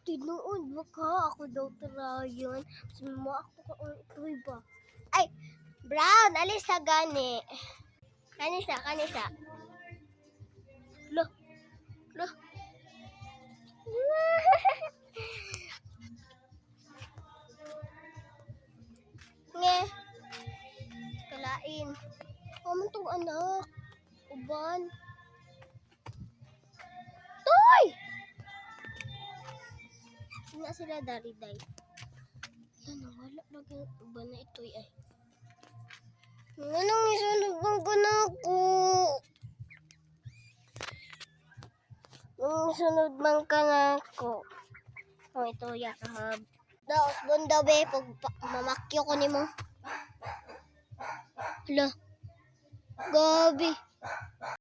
Tinuod ba ka? Ako daw tarayan. Sabi mo ako ka ito'y ba? Ay, Brown, alis sa gani. Kanisa. Lo, lo. Nge, kalain. Kaman tong anak. Uban. Toy! Nga sila dariday. Yan, wala lagi uban na ito'y ay. Anong isunod ko na ako? Sunod man ka na ako. Oh, ito ya kahab. Daos bunda be pag mamakyo ko nimo. Hala. Gabi.